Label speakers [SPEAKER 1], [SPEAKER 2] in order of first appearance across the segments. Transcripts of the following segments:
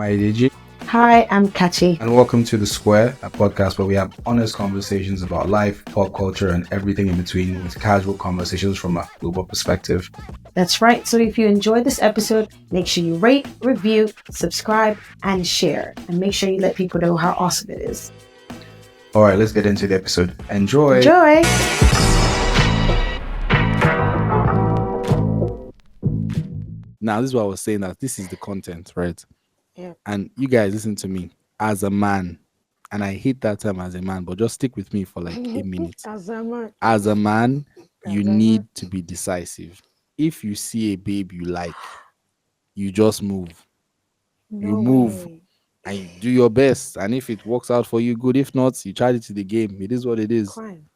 [SPEAKER 1] Ayodeji.
[SPEAKER 2] Hi, I'm Kachi.
[SPEAKER 1] And welcome to The Square, a podcast where we have honest conversations about life, pop culture, and everything in between with casual conversations from a global perspective.
[SPEAKER 2] That's right. So if you enjoyed this episode, make sure you rate, review, subscribe, and share. And make sure you let people know how awesome it is.
[SPEAKER 1] All right, let's get into the episode. Enjoy.
[SPEAKER 2] Enjoy.
[SPEAKER 3] Now, this is what I was saying, that this is the content, right?
[SPEAKER 2] Yeah.
[SPEAKER 3] And you guys listen to me as a man. And I hate that term as a man, but just stick with me for like a minute.
[SPEAKER 2] As a man.
[SPEAKER 3] As a man, you
[SPEAKER 2] As a
[SPEAKER 3] need
[SPEAKER 2] man.
[SPEAKER 3] to be decisive. If you see a babe you like, you just move. You move and you do your best. And if it works out for you, good. If not, you charge it to the game. It is what it is.
[SPEAKER 2] Crime.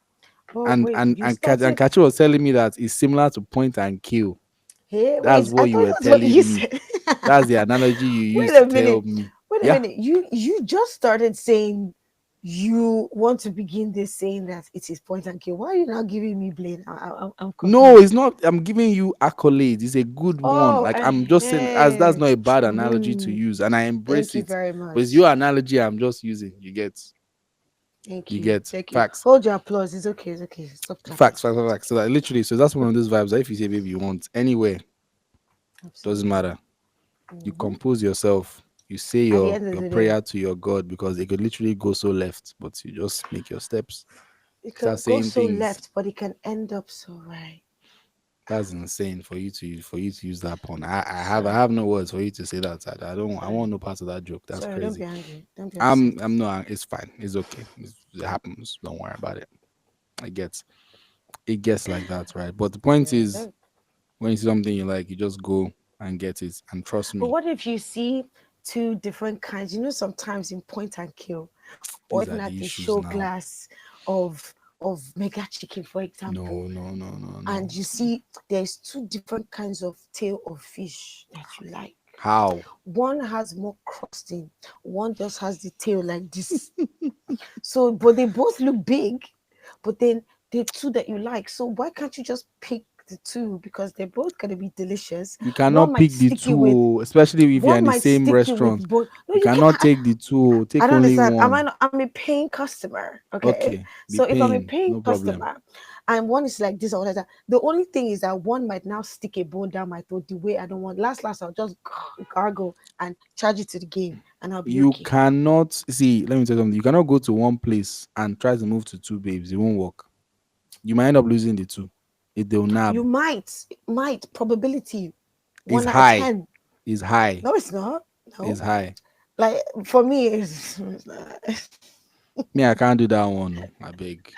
[SPEAKER 3] And Kachi was telling me that it's similar to point and kill.
[SPEAKER 2] Hey,
[SPEAKER 3] That's
[SPEAKER 2] wait,
[SPEAKER 3] what
[SPEAKER 2] I
[SPEAKER 3] you
[SPEAKER 2] thought
[SPEAKER 3] were
[SPEAKER 2] that's what
[SPEAKER 3] telling
[SPEAKER 2] you
[SPEAKER 3] me.
[SPEAKER 2] said.
[SPEAKER 3] That's the analogy you
[SPEAKER 2] Wait
[SPEAKER 3] used
[SPEAKER 2] a
[SPEAKER 3] to tell
[SPEAKER 2] minute.
[SPEAKER 3] me.
[SPEAKER 2] Wait a minute. You just started saying you want to begin this saying that it is point and kill. Why are you now giving me blame? I'm confused.
[SPEAKER 3] No, it's not. I'm giving you accolades. It's a good one. Like I'm just saying, as that's not a bad analogy to use, and I embrace
[SPEAKER 2] Thank you
[SPEAKER 3] it.
[SPEAKER 2] very much.
[SPEAKER 3] But it's your analogy I'm just using. You get.
[SPEAKER 2] Thank
[SPEAKER 3] You
[SPEAKER 2] you.
[SPEAKER 3] get
[SPEAKER 2] Thank you.
[SPEAKER 3] facts.
[SPEAKER 2] Hold your applause. It's okay. It's okay. Stop clapping.
[SPEAKER 3] Facts. So that literally, so that's one of those vibes that if you say baby you want anywhere, doesn't matter. You compose yourself. You say
[SPEAKER 2] At the
[SPEAKER 3] your
[SPEAKER 2] end of the day.
[SPEAKER 3] prayer to your God, because it could literally go so left, but you just make your steps.
[SPEAKER 2] It can
[SPEAKER 3] Start
[SPEAKER 2] go
[SPEAKER 3] saying
[SPEAKER 2] so
[SPEAKER 3] things.
[SPEAKER 2] left, but it can end up so right.
[SPEAKER 3] That's insane for you to use that pun. I have no words for you to say that. I want no part of that joke. That's
[SPEAKER 2] Sorry,
[SPEAKER 3] crazy.
[SPEAKER 2] don't be angry. Don't be upset.
[SPEAKER 3] I'm not. It's fine. It's okay. It happens. Don't worry about it. It gets like that, right? But the point is, when you see something you like, you just go and get it. And trust me.
[SPEAKER 2] But what if you see two different kinds? You know, sometimes in point and kill, or even at the show glass of mega chicken, for example.
[SPEAKER 3] No.
[SPEAKER 2] And you see there's two different kinds of tail of fish that you like.
[SPEAKER 3] How?
[SPEAKER 2] One has more crusting, one just has the tail like this. So, but they both look big, but then the two that you like. So why can't you just pick the two? Because they're both gonna be delicious.
[SPEAKER 3] You cannot pick the two, especially if you're in the same restaurant. No, you cannot take the two. Take only one.
[SPEAKER 2] I'm a paying customer. Okay. So if I'm a paying customer and one is like this or like that, the only thing is that one might now stick a bone down my throat the way I don't want. Last, I'll just gargle and charge it to the game, and I'll be
[SPEAKER 3] You
[SPEAKER 2] okay.
[SPEAKER 3] cannot see. Let me tell you something. You cannot go to one place and try to move to two babes. It won't work. You might end up losing the two. They'll nab.
[SPEAKER 2] You might probability.
[SPEAKER 3] Is high. Is high.
[SPEAKER 2] No, it's not. No.
[SPEAKER 3] It's high.
[SPEAKER 2] Like for me, it's
[SPEAKER 3] me. I can't do that one. I beg.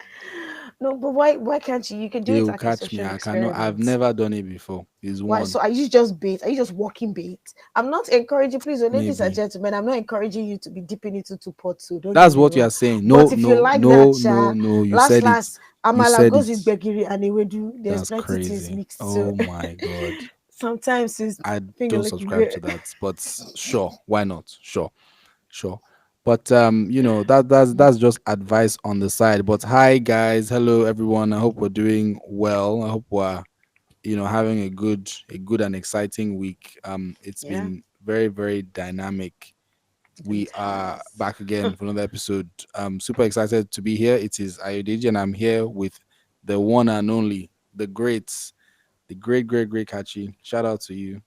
[SPEAKER 2] No, but why can't you? You can do it. They'll
[SPEAKER 3] catch me. I cannot. I've never done it before. It's one.
[SPEAKER 2] So are you just bait? Are you just walking bait? I'm not encouraging. Please, ladies and gentlemen, I'm not encouraging you to be dipping into two pots. So
[SPEAKER 3] that's what you are saying. No, but if you like that, no. You said it.
[SPEAKER 2] Amala goes with begiri and ewedu. There's plenty things mixed.
[SPEAKER 3] Oh my god.
[SPEAKER 2] Sometimes
[SPEAKER 3] I don't subscribe to that, but sure, why not? Sure. But that's just advice on the side. But hi guys, hello everyone. I hope we're doing well. I hope we're having a good and exciting week. It's been very, very dynamic. We are back again for another episode. I'm super excited to be here. It is Ayodeji, and I'm here with the one and only, the great Kachi. Shout out to you.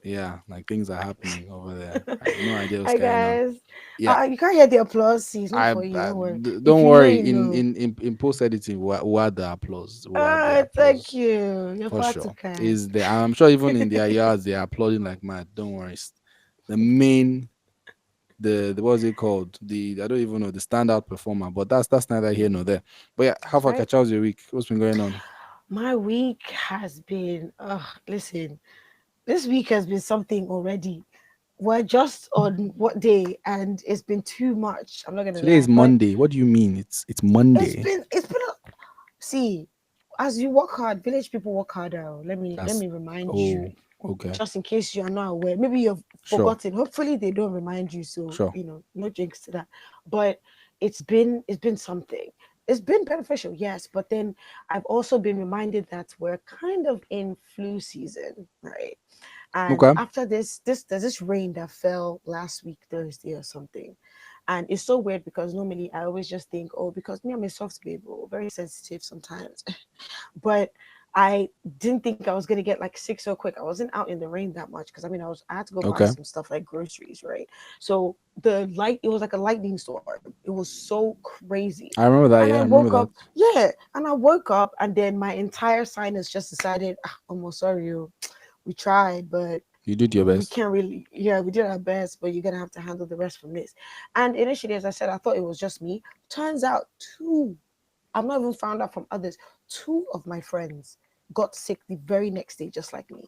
[SPEAKER 3] Yeah, like things are happening over there. I have no idea what's going on.
[SPEAKER 2] Yeah, you can't hear the applause. It's not for you.
[SPEAKER 3] Don't worry. In post editing, who had the applause?
[SPEAKER 2] Thank you. You're
[SPEAKER 3] for sure. Is there? I'm sure even in their yards they are applauding like mad. Don't worry. The main, the what's it called? I don't even know, the standout performer. But that's neither here nor there. But yeah, how far catch your week? What's been going on?
[SPEAKER 2] My week has been. Listen. This week has been something already. We're just on what day, and it's been too much. I'm not gonna.
[SPEAKER 3] Today is Monday. What do you mean? It's Monday.
[SPEAKER 2] It's been. See, as you work hard, village people work harder. Let me remind you.
[SPEAKER 3] Okay.
[SPEAKER 2] Just in case you are not aware, maybe you've forgotten. Hopefully, they don't remind you. So no jinx to that. But it's been something. It's been beneficial, yes, but then I've also been reminded that we're kind of in flu season, right? And
[SPEAKER 3] Okay.
[SPEAKER 2] after this there's this rain that fell last week Thursday or something. And it's so weird because normally I always just think, oh, because me, I'm a soft baby, very sensitive sometimes. But I didn't think I was gonna get like sick so quick. I wasn't out in the rain that much because I had to go buy
[SPEAKER 3] Okay.
[SPEAKER 2] some stuff like groceries, right? So the light, it was like a lightning storm. It was so crazy.
[SPEAKER 3] I remember
[SPEAKER 2] And
[SPEAKER 3] that.
[SPEAKER 2] I
[SPEAKER 3] Yeah, I
[SPEAKER 2] woke
[SPEAKER 3] remember
[SPEAKER 2] up,
[SPEAKER 3] that.
[SPEAKER 2] yeah, and I woke up, and then my entire sinus just decided, "Ah, I'm sorry, we tried, but
[SPEAKER 3] You did your
[SPEAKER 2] we
[SPEAKER 3] best.
[SPEAKER 2] can't really, yeah, we did our best, but you're gonna have to handle the rest from this." And initially, as I said, I thought it was just me. Turns out two, I've not even found out from others, two of my friends got sick the very next day, just like me.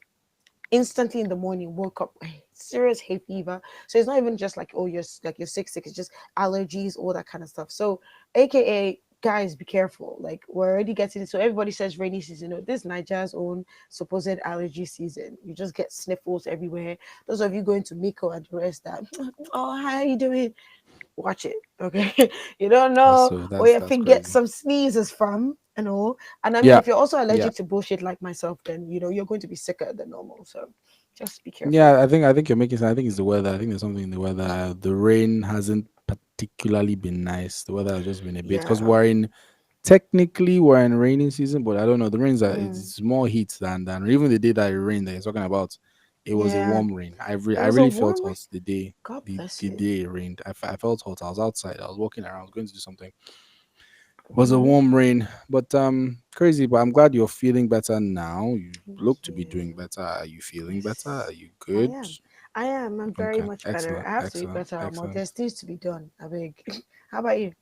[SPEAKER 2] Instantly in the morning, woke up serious hay fever. So it's not even just like, oh, you're sick. It's just allergies, all that kind of stuff. So, AKA, guys, be careful. Like, we're already getting, so everybody says rainy season. No, this Nigeria's own supposed allergy season. You just get sniffles everywhere. Those of you going to Miko and the rest, that, oh, how are you doing? Watch it, okay? You don't
[SPEAKER 3] That's
[SPEAKER 2] know
[SPEAKER 3] so.
[SPEAKER 2] where your
[SPEAKER 3] That's
[SPEAKER 2] thing get
[SPEAKER 3] crazy.
[SPEAKER 2] some sneezes from and all. And I mean,
[SPEAKER 3] Yeah.
[SPEAKER 2] if you're also
[SPEAKER 3] Yeah.
[SPEAKER 2] allergic to bullshit like myself, then you're going to be sicker than normal. So just be careful.
[SPEAKER 3] Yeah, I think you're making sense. I think it's the weather. I think there's something in the weather. The rain hasn't particularly been nice. The weather has just been a bit because
[SPEAKER 2] Yeah.
[SPEAKER 3] we're in raining season, but I don't know. The rains are
[SPEAKER 2] Mm.
[SPEAKER 3] it's more heat than even the day that it rained that you're talking about. It was a
[SPEAKER 2] Yeah.
[SPEAKER 3] warm rain.
[SPEAKER 2] It
[SPEAKER 3] I
[SPEAKER 2] was a
[SPEAKER 3] really felt
[SPEAKER 2] warm.
[SPEAKER 3] hot the day
[SPEAKER 2] God
[SPEAKER 3] the
[SPEAKER 2] bless
[SPEAKER 3] the
[SPEAKER 2] you.
[SPEAKER 3] day it rained. I felt hot. I was outside. I was walking around. I was going to do something. It was a
[SPEAKER 2] Mm-hmm.
[SPEAKER 3] warm rain, but crazy. But I'm glad you're feeling better now. You
[SPEAKER 2] Thank
[SPEAKER 3] look to be doing
[SPEAKER 2] you.
[SPEAKER 3] better. Are you feeling better? Are
[SPEAKER 2] Yes,
[SPEAKER 3] you
[SPEAKER 2] I
[SPEAKER 3] good?
[SPEAKER 2] am. I am. I'm very
[SPEAKER 3] Okay,
[SPEAKER 2] much better.
[SPEAKER 3] excellent,
[SPEAKER 2] I have to be
[SPEAKER 3] excellent,
[SPEAKER 2] better. More.
[SPEAKER 3] excellent.
[SPEAKER 2] There's things to be done. I beg. How about you?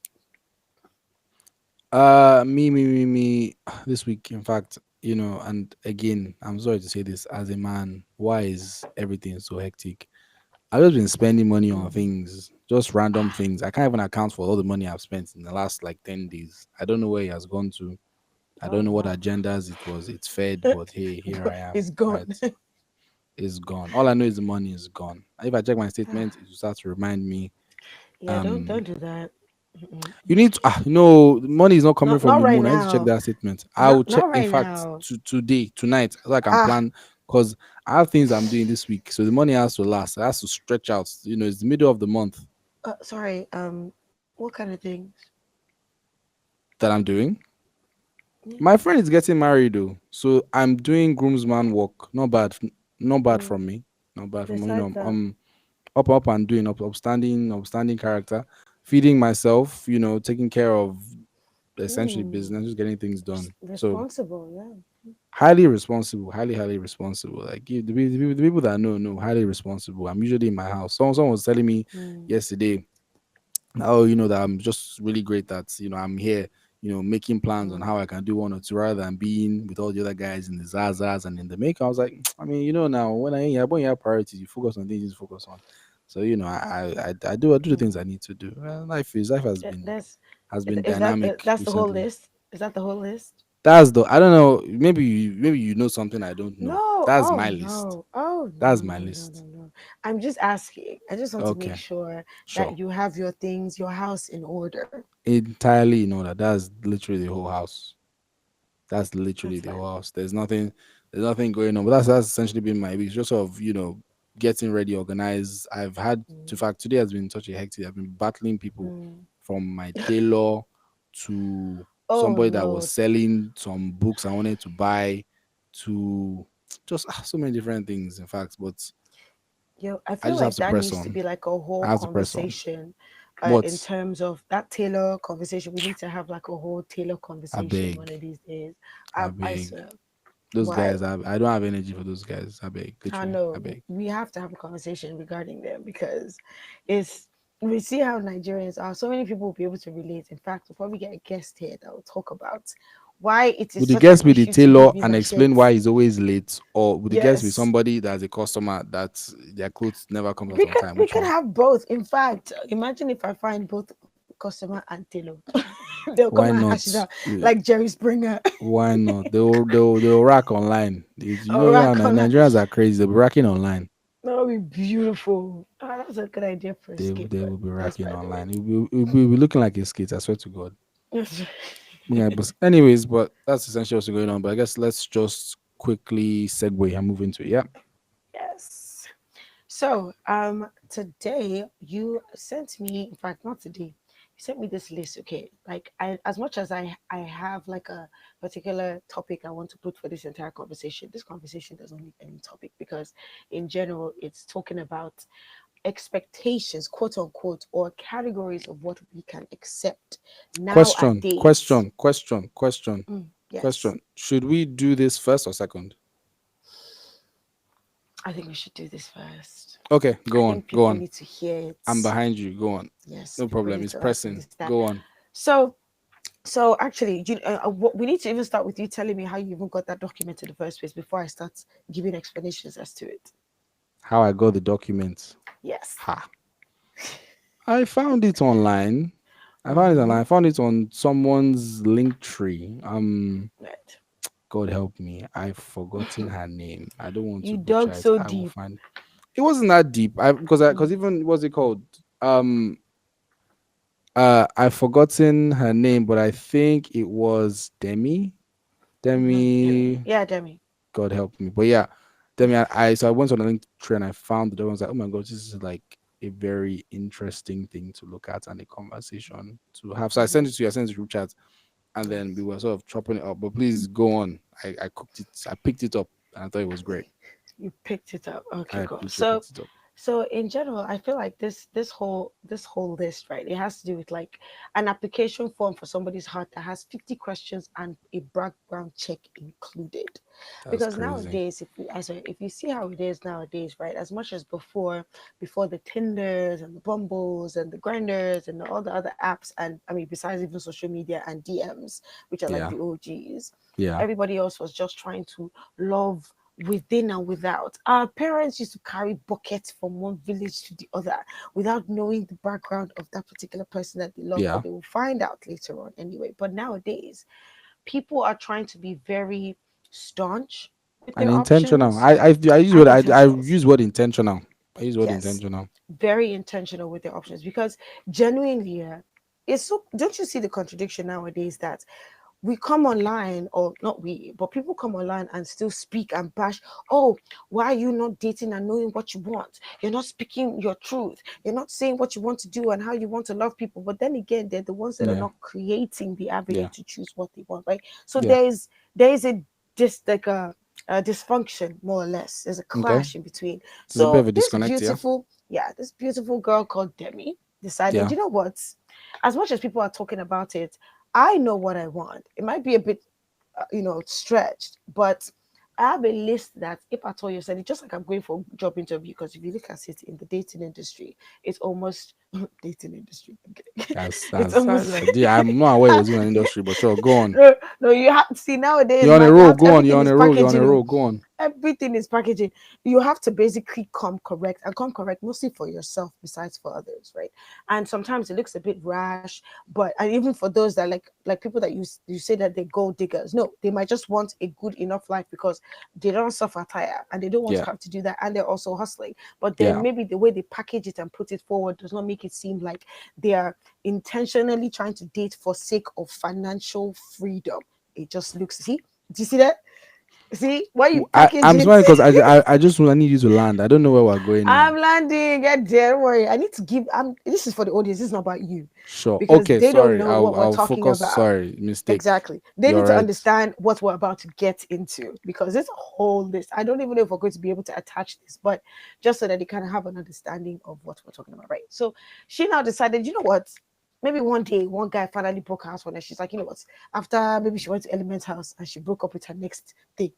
[SPEAKER 3] Me. This week, in fact, and again, I'm sorry to say this, as a man, why is everything so hectic? I've just been spending money on
[SPEAKER 2] Mm.
[SPEAKER 3] things, just random things. I can't even account for all the money I've spent in the last like 10 days. I don't know where it has gone to. I
[SPEAKER 2] Oh
[SPEAKER 3] don't know what
[SPEAKER 2] wow.
[SPEAKER 3] agendas it's fed, but hey, here I am.
[SPEAKER 2] It's gone.
[SPEAKER 3] Right, it's gone. All I know is the money is gone. If I check my statement, it will start to remind me.
[SPEAKER 2] Yeah, don't
[SPEAKER 3] Um,
[SPEAKER 2] do that. Mm-mm.
[SPEAKER 3] you need to, no, the money is not coming from
[SPEAKER 2] Not
[SPEAKER 3] the
[SPEAKER 2] right
[SPEAKER 3] moon. I need to check
[SPEAKER 2] now.
[SPEAKER 3] that statement. I will check.
[SPEAKER 2] Not
[SPEAKER 3] In
[SPEAKER 2] right
[SPEAKER 3] fact,
[SPEAKER 2] now.
[SPEAKER 3] today, tonight, so I can
[SPEAKER 2] Ah,
[SPEAKER 3] plan because I have things I'm doing this week. So the money has to last. It has to stretch out. It's the middle of the month
[SPEAKER 2] sorry. What kind of things?
[SPEAKER 3] that I'm doing.
[SPEAKER 2] Yeah.
[SPEAKER 3] My friend is getting married though, so I'm doing groomsman work. Not bad, not bad
[SPEAKER 2] Mm.
[SPEAKER 3] from me. Not bad from me.
[SPEAKER 2] Besides that.
[SPEAKER 3] Up and doing upstanding character, feeding myself. Taking care of essentially
[SPEAKER 2] Mm.
[SPEAKER 3] business, just getting things done. So
[SPEAKER 2] Responsible. Yeah.
[SPEAKER 3] highly responsible, highly responsible. Like the people that know highly responsible. I'm usually in my house. Someone was telling me
[SPEAKER 2] Mm.
[SPEAKER 3] yesterday, oh, that I'm just really great that I'm here, making plans on
[SPEAKER 2] Mm.
[SPEAKER 3] how I can do one or two rather than being with all the other guys in the Zazas and in the make. I was like, I mean, now when you have priorities, you focus on things you focus on. So I do the things
[SPEAKER 2] Mm.
[SPEAKER 3] I need to do. Life has been
[SPEAKER 2] That's
[SPEAKER 3] dynamic
[SPEAKER 2] that's the whole
[SPEAKER 3] recently.
[SPEAKER 2] list. Is that the whole list?
[SPEAKER 3] That's the I don't know. Maybe you know something I don't know.
[SPEAKER 2] No.
[SPEAKER 3] That's
[SPEAKER 2] Oh
[SPEAKER 3] my list.
[SPEAKER 2] no. Oh
[SPEAKER 3] That's
[SPEAKER 2] no,
[SPEAKER 3] my
[SPEAKER 2] no, no,
[SPEAKER 3] list.
[SPEAKER 2] no, no. I'm just asking. I just want to make
[SPEAKER 3] Okay,
[SPEAKER 2] sure
[SPEAKER 3] sure.
[SPEAKER 2] that you have your things, your house in order.
[SPEAKER 3] Entirely in order. That's literally the whole house. That's literally
[SPEAKER 2] That's
[SPEAKER 3] the
[SPEAKER 2] fine.
[SPEAKER 3] whole house. There's nothing going on. But that's essentially been my week. Just sort of, getting ready, organized. I've had in
[SPEAKER 2] Mm.
[SPEAKER 3] fact today has been such a hectic. I've been battling people
[SPEAKER 2] Mm.
[SPEAKER 3] from my tailor to
[SPEAKER 2] Oh
[SPEAKER 3] somebody that was
[SPEAKER 2] Lord.
[SPEAKER 3] selling some books I wanted to buy to just so many different things, in fact. But
[SPEAKER 2] Yo, I
[SPEAKER 3] I
[SPEAKER 2] feel
[SPEAKER 3] just have
[SPEAKER 2] like
[SPEAKER 3] to
[SPEAKER 2] that
[SPEAKER 3] press
[SPEAKER 2] needs to
[SPEAKER 3] on.
[SPEAKER 2] be like a
[SPEAKER 3] I
[SPEAKER 2] whole
[SPEAKER 3] have to press on.
[SPEAKER 2] conversation, in
[SPEAKER 3] What?
[SPEAKER 2] terms of that Taylor conversation. We need to have like a whole Taylor
[SPEAKER 3] I
[SPEAKER 2] conversation one
[SPEAKER 3] beg.
[SPEAKER 2] of these days.
[SPEAKER 3] I
[SPEAKER 2] I
[SPEAKER 3] beg.
[SPEAKER 2] swear.
[SPEAKER 3] Those
[SPEAKER 2] Why?
[SPEAKER 3] guys, I don't have energy for those guys. I beg.
[SPEAKER 2] I
[SPEAKER 3] Literally. I
[SPEAKER 2] know
[SPEAKER 3] beg.
[SPEAKER 2] we have to have a conversation regarding them because it's we see how Nigerians are. So many people will be able to relate. In fact, we'll probably get a guest here that will talk about why it is
[SPEAKER 3] Would the
[SPEAKER 2] such an
[SPEAKER 3] guest be the
[SPEAKER 2] issue to
[SPEAKER 3] tailor
[SPEAKER 2] leave
[SPEAKER 3] and
[SPEAKER 2] Visa
[SPEAKER 3] explain
[SPEAKER 2] shirts.
[SPEAKER 3] why he's always late? Or would the guest be
[SPEAKER 2] Yes.
[SPEAKER 3] somebody that's a customer that their clothes never comes out on time?
[SPEAKER 2] We
[SPEAKER 3] Which
[SPEAKER 2] can
[SPEAKER 3] one?
[SPEAKER 2] have both. In fact, imagine if I find both customer and tailor. They'll come
[SPEAKER 3] Why
[SPEAKER 2] and
[SPEAKER 3] not?
[SPEAKER 2] hash it out
[SPEAKER 3] Uh,
[SPEAKER 2] like Jerry Springer.
[SPEAKER 3] Why not? They'll rack online.
[SPEAKER 2] Or
[SPEAKER 3] Yeah,
[SPEAKER 2] rack on that.
[SPEAKER 3] Nigerians are crazy. They'll be racking online.
[SPEAKER 2] That would be beautiful. That's a good idea for a skit,
[SPEAKER 3] They
[SPEAKER 2] but
[SPEAKER 3] will be
[SPEAKER 2] just
[SPEAKER 3] racking
[SPEAKER 2] by the way.
[SPEAKER 3] online. It'll be looking like a skit. I swear to God. Yeah, but anyways, but that's essentially what's going on. But I guess let's just quickly segue and move into it. Yeah.
[SPEAKER 2] So, today you sent me, in fact, not today, you sent me this list. Okay, like as much as I have like a particular topic I want to put for this entire conversation. This conversation doesn't need any topic because, in general, it's talking about expectations, quote unquote, or categories of what we can accept
[SPEAKER 3] Question,
[SPEAKER 2] nowadays.
[SPEAKER 3] question, question, question,
[SPEAKER 2] Yes,
[SPEAKER 3] question. Should we do this first or second?
[SPEAKER 2] I think we should do this first.
[SPEAKER 3] Okay,
[SPEAKER 2] I
[SPEAKER 3] go on,
[SPEAKER 2] think
[SPEAKER 3] go
[SPEAKER 2] people
[SPEAKER 3] on.
[SPEAKER 2] need to hear
[SPEAKER 3] I'm
[SPEAKER 2] it.
[SPEAKER 3] behind you. Go on.
[SPEAKER 2] Yes,
[SPEAKER 3] No
[SPEAKER 2] people
[SPEAKER 3] problem.
[SPEAKER 2] need
[SPEAKER 3] It's
[SPEAKER 2] to
[SPEAKER 3] pressing.
[SPEAKER 2] understand.
[SPEAKER 3] Go on.
[SPEAKER 2] So, so actually, we need to even start with you telling me how you even got that document in the first place before I start giving explanations as to it.
[SPEAKER 3] How I got the documents.
[SPEAKER 2] Yes.
[SPEAKER 3] Ha. I found it online. I found it online.
[SPEAKER 2] Mm-hmm.
[SPEAKER 3] I found it on someone's link tree.
[SPEAKER 2] Right.
[SPEAKER 3] God help me. I've forgotten her name. I don't want to
[SPEAKER 2] You
[SPEAKER 3] butcher
[SPEAKER 2] dug
[SPEAKER 3] it.
[SPEAKER 2] so
[SPEAKER 3] I will
[SPEAKER 2] deep.
[SPEAKER 3] find it. Wasn't that deep. Because
[SPEAKER 2] Mm,
[SPEAKER 3] even what's it called? I've forgotten her name, but I think it was Demi.
[SPEAKER 2] mm-hmm. Demi.
[SPEAKER 3] Demi,
[SPEAKER 2] Yeah, Demi.
[SPEAKER 3] God help me. But yeah, Demi, so I went on a link tree and I found the document. I was like, oh my god, this is like a very interesting thing to look at and a conversation to have. So I
[SPEAKER 2] Mm-hmm.
[SPEAKER 3] sent it to you, I sent it to group chat, and then we
[SPEAKER 2] Yes.
[SPEAKER 3] were sort of chopping it up. But please go on. I cooked it, I picked it up and I thought it was great.
[SPEAKER 2] You picked it up. Okay,
[SPEAKER 3] I
[SPEAKER 2] cool.
[SPEAKER 3] literally
[SPEAKER 2] So,
[SPEAKER 3] picked it up.
[SPEAKER 2] so in general, I feel like this whole list, right? It has to do with like an application form for somebody's heart that has 50 questions and a background check included.
[SPEAKER 3] That's
[SPEAKER 2] Because
[SPEAKER 3] crazy.
[SPEAKER 2] nowadays, if you see how it is nowadays, right? As much as before the Tinders and the Bumbles and the Grinders and all the other apps, and I mean besides even social media and DMs, which are like
[SPEAKER 3] Yeah.
[SPEAKER 2] the OGs,
[SPEAKER 3] Yeah.
[SPEAKER 2] everybody else was just trying to love within and without. Our parents used to carry buckets from one village to the other without knowing the background of that particular person that they love,
[SPEAKER 3] Yeah.
[SPEAKER 2] but they will find out later on anyway. But nowadays, people are trying to be very staunch with
[SPEAKER 3] And
[SPEAKER 2] their
[SPEAKER 3] intentional.
[SPEAKER 2] options
[SPEAKER 3] I use
[SPEAKER 2] and
[SPEAKER 3] word I
[SPEAKER 2] intentional.
[SPEAKER 3] use word intentional. I use word
[SPEAKER 2] Yes,
[SPEAKER 3] intentional.
[SPEAKER 2] very intentional with their options because genuinely, it's so. Don't you see the contradiction nowadays that we come online, or not we, but people come online and still speak and bash. Oh, why are you not dating and knowing what you want? You're not speaking your truth. You're not saying what you want to do and how you want to love people. But then again, they're the ones that are
[SPEAKER 3] Yeah.
[SPEAKER 2] not creating the avenue
[SPEAKER 3] Yeah.
[SPEAKER 2] to choose what they want, right? So
[SPEAKER 3] Yeah.
[SPEAKER 2] there is a just like a dysfunction, more or less. There's a
[SPEAKER 3] Okay.
[SPEAKER 2] clash in between.
[SPEAKER 3] There's a bit of
[SPEAKER 2] So
[SPEAKER 3] a disconnect, yeah.
[SPEAKER 2] this beautiful girl called Demi decided,
[SPEAKER 3] Yeah.
[SPEAKER 2] you know what? As much as people are talking about it, I know what I want. It might be a bit, stretched, but I have a list that if I told you, said it just like I'm going for a job interview. Because if you look at it in the dating industry, it's almost dating industry. Okay. It's almost
[SPEAKER 3] Yeah, I'm not aware it was in an industry, but sure, go on.
[SPEAKER 2] no, no. You have see nowadays,
[SPEAKER 3] You're on a
[SPEAKER 2] man. You
[SPEAKER 3] roll,
[SPEAKER 2] have
[SPEAKER 3] go on, you're
[SPEAKER 2] everything
[SPEAKER 3] on
[SPEAKER 2] is
[SPEAKER 3] a roll, you're on a
[SPEAKER 2] packaging.
[SPEAKER 3] roll, go on.
[SPEAKER 2] Everything is packaging. You have to basically come correct and come correct mostly for yourself besides for others, right? And sometimes it looks a bit rash, but and even for those that like people that you say that they gold diggers, no, they might just want a good enough life because they don't suffer tire and they don't want to
[SPEAKER 3] Yeah.
[SPEAKER 2] have to do that, and they're also hustling. But then
[SPEAKER 3] Yeah.
[SPEAKER 2] maybe the way they package it and put it forward does not make it seem like they are intentionally trying to date for sake of financial freedom. It just looks, see, do you see that? See, why you package
[SPEAKER 3] I'm
[SPEAKER 2] it?
[SPEAKER 3] smiling because I need you to land. I don't know where we're going now.
[SPEAKER 2] I'm landing. Get there. Don't worry. I need to give. This is for the audience. This is not about you,
[SPEAKER 3] Sure.
[SPEAKER 2] because
[SPEAKER 3] Okay,
[SPEAKER 2] they don't
[SPEAKER 3] sorry.
[SPEAKER 2] know what we're
[SPEAKER 3] I'll
[SPEAKER 2] talking
[SPEAKER 3] focus.
[SPEAKER 2] about.
[SPEAKER 3] Sorry, mistake.
[SPEAKER 2] Exactly. They need
[SPEAKER 3] You're
[SPEAKER 2] to
[SPEAKER 3] right.
[SPEAKER 2] understand what we're about to get into, because there's a whole list. I don't even know if we're going to be able to attach this, but just so that they kind of have an understanding of what we're talking about, right? So she now decided, you know what? Maybe one day, one guy finally broke her house one, and she's like, you know what? After maybe she went to Element's house and she broke up with her next thing,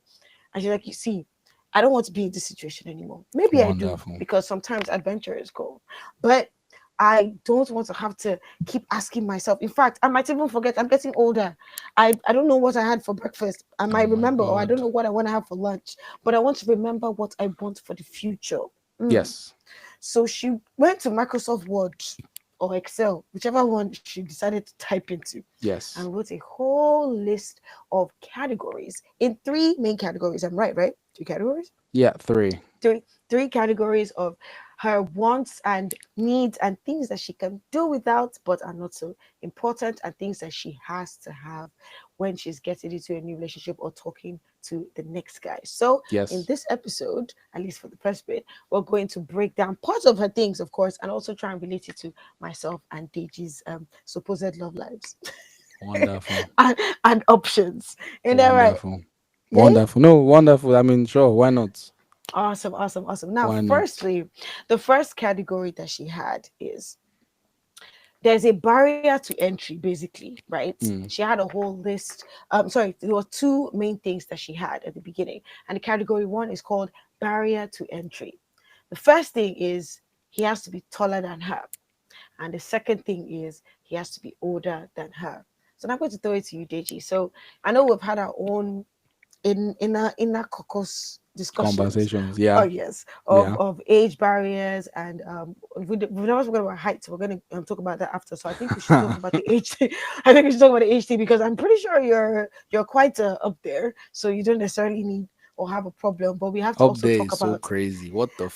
[SPEAKER 2] and she's like, you see, I don't want to be in this situation anymore. Maybe I do,
[SPEAKER 3] Wonderful.
[SPEAKER 2] because sometimes adventure is cool. But I don't want to have to keep asking myself. In fact, I might even forget. I'm getting older. I don't know what I had for breakfast. I
[SPEAKER 3] Oh
[SPEAKER 2] might
[SPEAKER 3] my
[SPEAKER 2] remember, or I don't
[SPEAKER 3] God.
[SPEAKER 2] know what I want to have for lunch. But I want to remember what I want for the future. Mm.
[SPEAKER 3] Yes.
[SPEAKER 2] So she went to Microsoft Word or Excel, whichever one she decided to type into, and
[SPEAKER 3] Yes.
[SPEAKER 2] wrote a whole list of categories in three main categories. I'm right, right? Three categories?
[SPEAKER 3] Yeah. Three.
[SPEAKER 2] Three categories of her wants and needs and things that she can do without but are not so important, and things that she has to have when she's getting into a new relationship or talking to the next guy. So in this episode, at least for the first bit, we're going to break down parts of her things, of course, and also try and relate it to myself and Deji's supposed love lives.
[SPEAKER 3] Wonderful.
[SPEAKER 2] and options. Isn't that right?
[SPEAKER 3] Wonderful. Wonderful. No, wonderful. I mean, sure, why not?
[SPEAKER 2] Awesome, awesome, awesome. Now,
[SPEAKER 3] Why not?
[SPEAKER 2] firstly, the first category that she had is there's a barrier to entry, basically, right? She had a whole list. Sorry, there were two main things that she had at the beginning, and the category one is called barrier to entry. The first thing is he has to be taller than her, and the second thing is he has to be older than her. So now I'm going to throw it to you, Deji. So I know we've had our own inner caucus discussions.
[SPEAKER 3] Conversations, yeah.
[SPEAKER 2] Oh yes, of age barriers, and we've never spoken about height, so we're going to talk about that after. So I think we should talk about the age thing. I think we should talk about the age thing because I'm pretty sure you're quite up there, so you don't necessarily need or have a problem. But we have to
[SPEAKER 3] up
[SPEAKER 2] also
[SPEAKER 3] there
[SPEAKER 2] talk
[SPEAKER 3] is
[SPEAKER 2] about
[SPEAKER 3] so crazy. What the?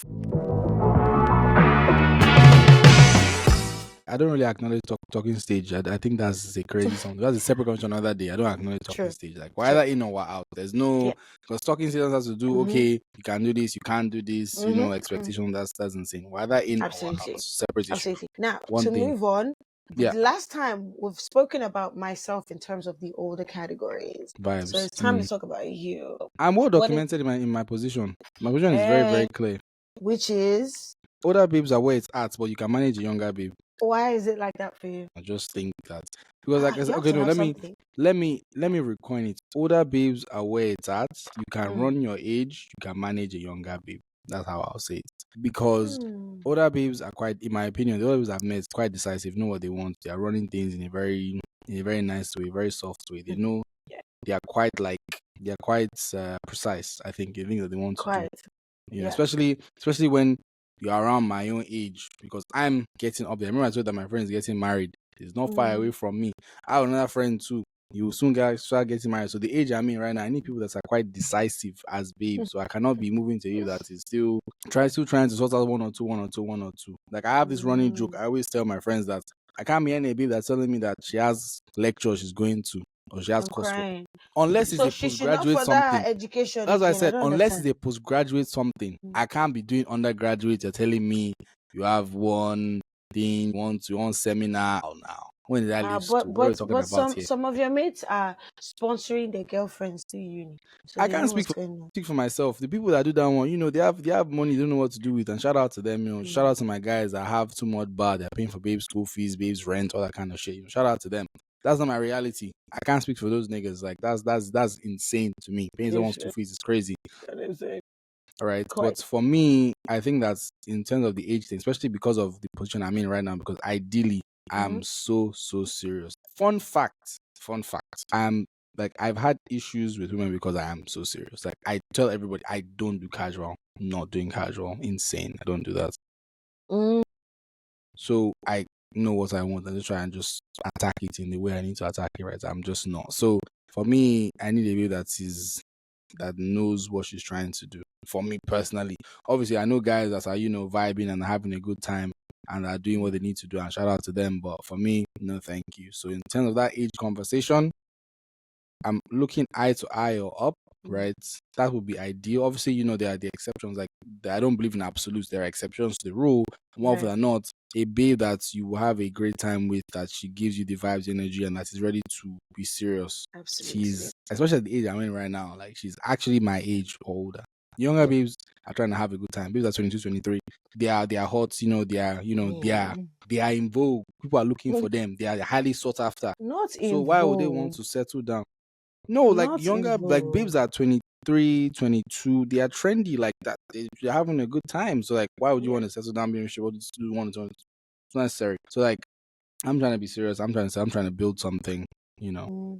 [SPEAKER 3] I don't really acknowledge talking stage. I think that's a crazy song. That's a separate conversation another day. I don't acknowledge talking stage. Like, why either in or out? There's no, because talking stage has to do, okay, you can do this, you can't do this, you know, expectation. That's insane. Why either in or out? Separate issue.
[SPEAKER 2] Absolutely. Now, move on. The last time we've spoken about myself in terms of the older categories.
[SPEAKER 3] Vibes.
[SPEAKER 2] So it's time to talk about you.
[SPEAKER 3] I'm well documented in my position. My position is very, very clear.
[SPEAKER 2] Which is?
[SPEAKER 3] Older babes are where it's at, but you can manage a younger babe.
[SPEAKER 2] Why is it like that for you?
[SPEAKER 3] I just think that because like I said, okay, no, let me recoin it. Older babes are where it's at. You can run your age, you can manage a younger babe. That's how I'll say it. Because older babes are quite, in my opinion, the older babes I've met quite decisive, know what they want. They are running things in a very nice way, very soft way. They know they are quite precise, I think, in things that they want to do. You know, especially when you're around my own age, because I'm getting up there. Remember I told that my friend is getting married. It's not far away from me. I have another friend too. You will soon start getting married. So the age I'm in right now, I need people that are quite decisive as babes. So I cannot be moving to you that is still trying to sort out one or two. Like I have this running joke. I always tell my friends that I can't be any babe that's telling me that she has lecture she's going to or she has coursework. Unless it's a postgraduate something.
[SPEAKER 2] Education
[SPEAKER 3] that's why I said unless it's a postgraduate something. I can't be doing undergraduate. You're telling me you have one thing, one seminar now. When did that lead to? What are we talking about here?
[SPEAKER 2] Some of your mates are sponsoring their girlfriends to uni. So
[SPEAKER 3] I can't speak for myself. The people that do that one, you know, they have money, they don't know what to do with. And shout out to them, you know. Shout out to my guys that have too much bar. They're paying for babes' school fees, babes' rent, all that kind of shit. You know, shout out to them. That's not my reality. I can't speak for those niggas. Like that's insane to me. Paying someone's school fees is crazy. All right. But for me, I think that's in terms of the age thing, especially because of the position I'm in right now, because ideally I'm so serious. Fun fact. I'm like, I've had issues with women because I am so serious. Like I tell everybody I don't do casual. I'm not doing casual. Insane. I don't do that. So I know what I want and just try and just attack it in the way I need to attack it, right? I'm just not. So for me, I need a babe that knows what she's trying to do. For me personally, obviously I know guys that are, you know, vibing and having a good time and are doing what they need to do, and shout out to them. But for me, no thank you. So in terms of that age conversation, I'm looking eye to eye or up, right? That would be ideal. Obviously, you know, there are the exceptions. Like I don't believe in absolutes. There are exceptions to the rule. More often than not, a babe that you will have a great time with, that she gives you the vibes, energy, and that is ready to be serious.
[SPEAKER 2] Absolutely.
[SPEAKER 3] She's, especially at the age I'm in right now, like she's actually my age or older. Younger babes are trying to have a good time. Babes are 22, 23. They are hot, you know, they are in vogue. People are looking for them. They are highly sought after. So why would they want to settle down? No, like younger, like babes are 23, 22. They are trendy like that. They're having a good time. So like, why would you want to settle down being sure what you want to do? It's not necessary. So like, I'm trying to be serious. I'm trying to build something, you know.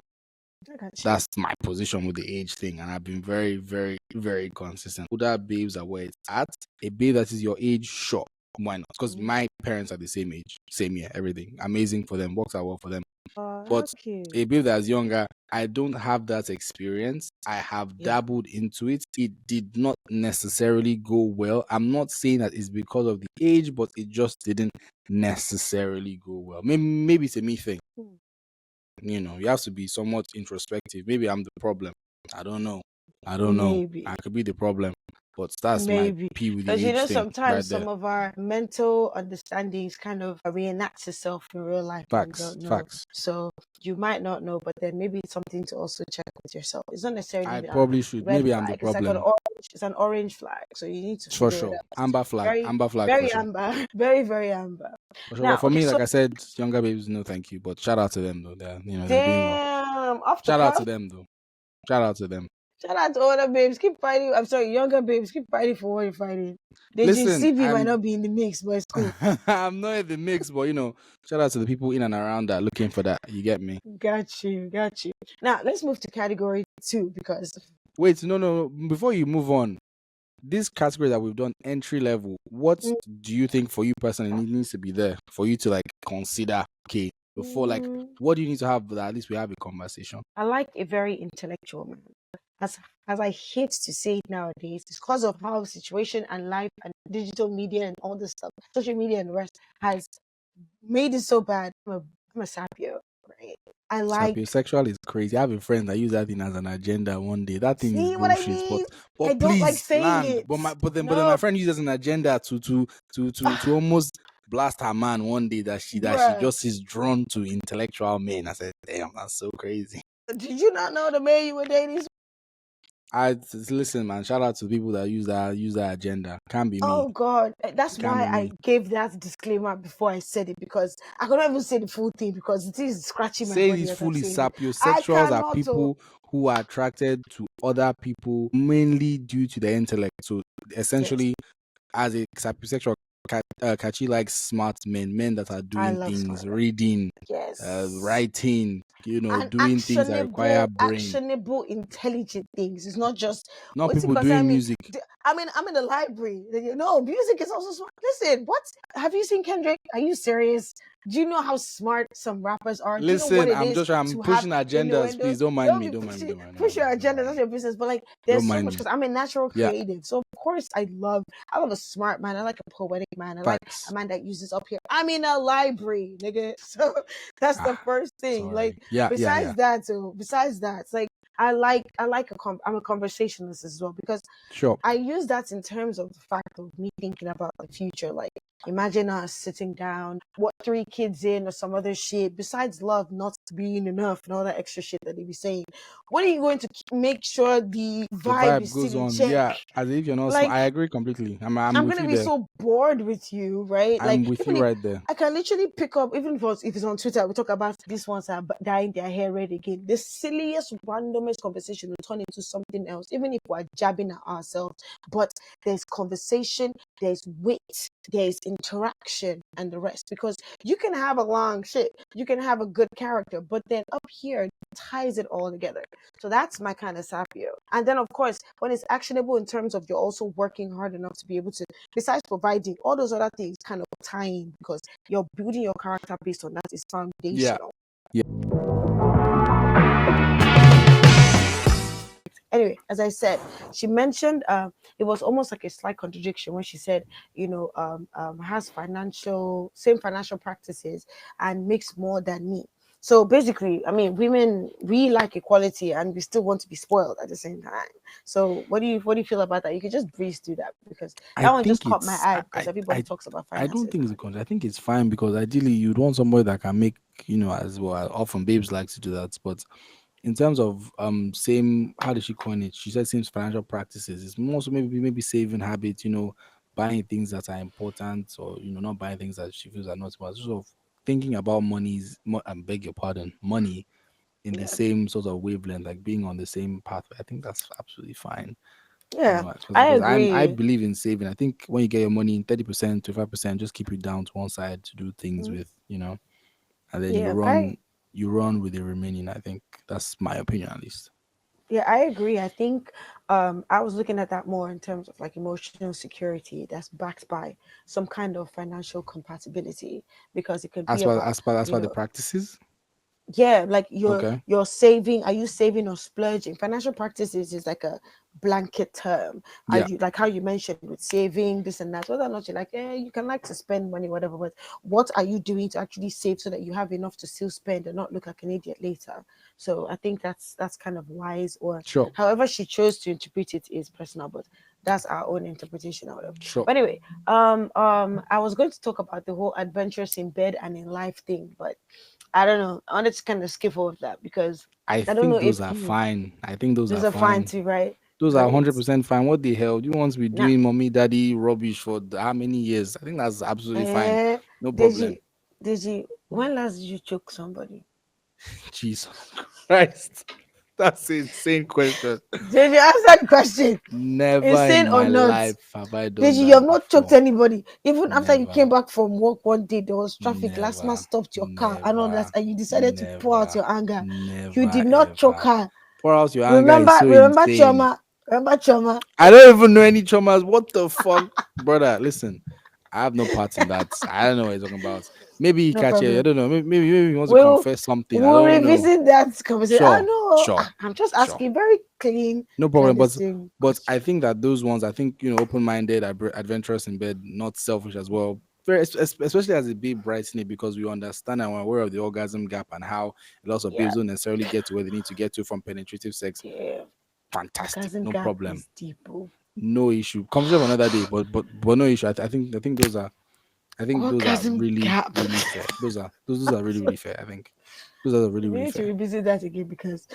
[SPEAKER 3] That's my position with the age thing, and I've been very, very, very consistent. Older babes are where it's at. A babe that is your age, sure. Why not? Because my parents are the same age, same year, everything amazing for them, works out well for them. But a babe that's younger, I don't have that experience. I have dabbled into it. It did not necessarily go well. I'm not saying that it's because of the age, but it just didn't necessarily go well. Maybe it's a me thing. You have to be somewhat introspective. Maybe I'm the problem. I don't know.
[SPEAKER 2] Maybe.
[SPEAKER 3] I could be the problem. But that's my P with the
[SPEAKER 2] Because
[SPEAKER 3] age thing
[SPEAKER 2] sometimes
[SPEAKER 3] right there.
[SPEAKER 2] some of our mental understandings kind of reenacts itself in real life.
[SPEAKER 3] Facts.
[SPEAKER 2] So you might not know, but then maybe it's something to also check with yourself. It's not necessarily
[SPEAKER 3] I probably should.
[SPEAKER 2] red
[SPEAKER 3] Maybe
[SPEAKER 2] flag.
[SPEAKER 3] I'm the
[SPEAKER 2] It's like
[SPEAKER 3] problem.
[SPEAKER 2] it's an orange flag. So you need to
[SPEAKER 3] For
[SPEAKER 2] figure
[SPEAKER 3] sure.
[SPEAKER 2] it out.
[SPEAKER 3] Amber flag. Amber flag
[SPEAKER 2] very
[SPEAKER 3] for sure.
[SPEAKER 2] amber. Very, very amber.
[SPEAKER 3] For sure. Now, but for me, like I said, younger babes, no thank you. But shout out to them though. They're doing well. Shout out to them though. Shout out to them.
[SPEAKER 2] Shout out to older babes. Keep fighting. I'm sorry, younger babes. Keep fighting for what you're fighting.
[SPEAKER 3] Listen,
[SPEAKER 2] CB might not be in the mix, but it's cool.
[SPEAKER 3] I'm not in the mix, but shout out to the people in and around that looking for that. You get me?
[SPEAKER 2] Got you. Now let's move to category 2 because
[SPEAKER 3] wait, no. Before you move on, this category that we've done, entry level, what do you think for you personally needs to be there for you to like consider? Okay, before like, what do you need to have that at least we have a conversation?
[SPEAKER 2] I like a very intellectual man. As I hate to say it nowadays, it's because of how situation and life and digital media and all this stuff, social media and the rest has made it so bad. I'm a sapio, right? I like
[SPEAKER 3] sapiosexual is crazy. I have a friend that used that thing as an agenda one day. That thing is bullshit.
[SPEAKER 2] I mean?
[SPEAKER 3] But
[SPEAKER 2] I don't
[SPEAKER 3] please
[SPEAKER 2] like saying
[SPEAKER 3] land.
[SPEAKER 2] it.
[SPEAKER 3] But then my friend uses an agenda to almost blast her man one day that she just is drawn to intellectual men. I said, damn, that's so crazy.
[SPEAKER 2] Did you not know the man you were dating?
[SPEAKER 3] Listen, man. Shout out to people that use that agenda. Can't be me.
[SPEAKER 2] Oh God, that's why I gave that disclaimer before I said it, because I couldn't even say the full thing because it is scratching my body.
[SPEAKER 3] Say this fully. Sapiosexuals are people who are attracted to other people mainly due to their intellect. So essentially, as a sapiosexual, Kachi likes smart men that are doing things, reading, writing,
[SPEAKER 2] and
[SPEAKER 3] doing things that require brain.
[SPEAKER 2] Actionable, intelligent things. It's not just
[SPEAKER 3] people doing music.
[SPEAKER 2] I'm in the library. Music is also smart. Listen, what? Have you seen Kendrick? Are you serious? Do you know how smart some rappers are?
[SPEAKER 3] Listen, I'm pushing agendas. Please don't mind me.
[SPEAKER 2] Push your agenda. That's your business. But like, there's so much, because I'm a natural creative. So of course I love a smart man. I like a poetic man. I like a man that uses up here. I'm in a library, nigga. So that's the first thing.
[SPEAKER 3] Sorry.
[SPEAKER 2] Like, besides that, it's like I'm a conversationalist as well, because I use that in terms of the fact of me thinking about the future. Like, imagine us sitting down, what 3 kids in or some other shit, besides love not being enough and all that extra shit that they be saying. What are you going to make sure the vibe is
[SPEAKER 3] goes
[SPEAKER 2] still in
[SPEAKER 3] on?
[SPEAKER 2] check?
[SPEAKER 3] Yeah, as if you're not. Like, I agree completely. I'm
[SPEAKER 2] going to be so bored with you, right?
[SPEAKER 3] I'm with you right there.
[SPEAKER 2] I can literally pick up, even if it's on Twitter, we talk about these ones are dyeing their hair red again. The silliest, randomest conversation will turn into something else, even if we're jabbing at ourselves. But there's conversation, there's wit, there's interaction, and the rest. Because you can have a long shit, you can have a good character, but then up here it ties it all together. So that's my kind of sapio. And then of course, when it's actionable in terms of you're also working hard enough to be able to, besides providing, all those other things kind of tie in, because you're building your character based on that is foundational.
[SPEAKER 3] Yeah.
[SPEAKER 2] Anyway, as I said, she mentioned it was almost like a slight contradiction when she said, has same financial practices and makes more than me. So basically, I mean, women, we like equality and we still want to be spoiled at the same time. So what do you feel about that? You could just breeze through that, because that one just caught my eye, because everybody talks about finances.
[SPEAKER 3] I don't think it's a contradiction. I think it's fine, because ideally you'd want somebody that can make, as well. Often babes like to do that, but in terms of same, how did she coin it? She said same financial practices. It's more so maybe saving habits, buying things that are important, or not buying things that she feels are not important. Sort of thinking about money in the same sort of wavelength, like being on the same path. I think that's absolutely fine.
[SPEAKER 2] Yeah, I agree.
[SPEAKER 3] I believe in saving. I think when you get your money in 30% to 5%, just keep it down to one side to do things with, and then you run with the remaining. I think that's my opinion, at least.
[SPEAKER 2] Yeah, I agree. I think I was looking at that more in terms of like emotional security that's backed by some kind of financial compatibility, because it could be about,
[SPEAKER 3] As
[SPEAKER 2] you
[SPEAKER 3] per the
[SPEAKER 2] know,
[SPEAKER 3] practices.
[SPEAKER 2] yeah, like
[SPEAKER 3] Okay.
[SPEAKER 2] you're saving. Are you saving or splurging? Financial practices is like a blanket term. Are
[SPEAKER 3] Yeah.
[SPEAKER 2] you, like how you mentioned with saving this and that, whether or not you're like, you can like to spend money, whatever, but what are you doing to actually save so that you have enough to still spend and not look like an idiot later? So I think that's kind of wise, or
[SPEAKER 3] Sure.
[SPEAKER 2] however she chose to interpret it is personal, but that's our own interpretation of it.
[SPEAKER 3] Sure.
[SPEAKER 2] But anyway, I was going to talk about the whole adventures in bed and in life thing, but I don't know. I wanted to kind of skip over that because
[SPEAKER 3] I
[SPEAKER 2] I don't know
[SPEAKER 3] think those
[SPEAKER 2] if
[SPEAKER 3] are
[SPEAKER 2] you,
[SPEAKER 3] fine. I think those
[SPEAKER 2] those
[SPEAKER 3] are
[SPEAKER 2] are fine
[SPEAKER 3] fine.
[SPEAKER 2] too, right?
[SPEAKER 3] Those are
[SPEAKER 2] Great.
[SPEAKER 3] 100% fine. What the hell? Do you want to be
[SPEAKER 2] Now,
[SPEAKER 3] doing mommy daddy rubbish for how many years? I think that's absolutely fine.
[SPEAKER 2] eh,
[SPEAKER 3] No
[SPEAKER 2] did you,
[SPEAKER 3] problem.
[SPEAKER 2] when last did you choke somebody?
[SPEAKER 3] Jesus Christ. That's an insane question.
[SPEAKER 2] Did you answer the question?
[SPEAKER 3] Never in
[SPEAKER 2] Insane or
[SPEAKER 3] my
[SPEAKER 2] not?
[SPEAKER 3] life have I
[SPEAKER 2] Did
[SPEAKER 3] done
[SPEAKER 2] you? You have
[SPEAKER 3] that
[SPEAKER 2] not choked
[SPEAKER 3] before.
[SPEAKER 2] anybody. Even after you came
[SPEAKER 3] Never.
[SPEAKER 2] back from work one day, there was traffic. Last man
[SPEAKER 3] Never.
[SPEAKER 2] stopped your car and all that,
[SPEAKER 3] Never.
[SPEAKER 2] and you decided to pour out
[SPEAKER 3] Never.
[SPEAKER 2] your anger. You
[SPEAKER 3] Never
[SPEAKER 2] did not choke
[SPEAKER 3] ever.
[SPEAKER 2] her.
[SPEAKER 3] Pour out your anger is
[SPEAKER 2] Remember,
[SPEAKER 3] so
[SPEAKER 2] remember
[SPEAKER 3] insane.
[SPEAKER 2] trauma. Remember trauma.
[SPEAKER 3] I don't even know any traumas. What the fuck, brother? Listen, I have no part in that. I don't know what you're talking about. Maybe he
[SPEAKER 2] No
[SPEAKER 3] catch it. I
[SPEAKER 2] problem.
[SPEAKER 3] don't know. Maybe he wants to
[SPEAKER 2] We'll
[SPEAKER 3] confess something. I
[SPEAKER 2] we'll
[SPEAKER 3] don't know.
[SPEAKER 2] revisit that conversation. I
[SPEAKER 3] Sure,
[SPEAKER 2] know.
[SPEAKER 3] sure,
[SPEAKER 2] I'm just
[SPEAKER 3] sure.
[SPEAKER 2] asking very clean,
[SPEAKER 3] No problem.
[SPEAKER 2] clandestine
[SPEAKER 3] But I
[SPEAKER 2] question.
[SPEAKER 3] think that those ones, I think open-minded, adventurous in bed, not selfish as well. Very, especially as a babe brightening it, because we understand and we're aware of the orgasm gap and how lots of
[SPEAKER 2] Yeah,
[SPEAKER 3] babes don't necessarily get to where they need to get to from penetrative sex.
[SPEAKER 2] yeah.
[SPEAKER 3] Fantastic,
[SPEAKER 2] Orgasm
[SPEAKER 3] no
[SPEAKER 2] gap
[SPEAKER 3] problem.
[SPEAKER 2] is deep. Oh.
[SPEAKER 3] No issue. Conversation for another day, but no issue. I think those are
[SPEAKER 2] Orgasm
[SPEAKER 3] really
[SPEAKER 2] gap.
[SPEAKER 3] really fair. Those are really really fair. I think those are really
[SPEAKER 2] We
[SPEAKER 3] really
[SPEAKER 2] need to
[SPEAKER 3] fair.
[SPEAKER 2] revisit that again because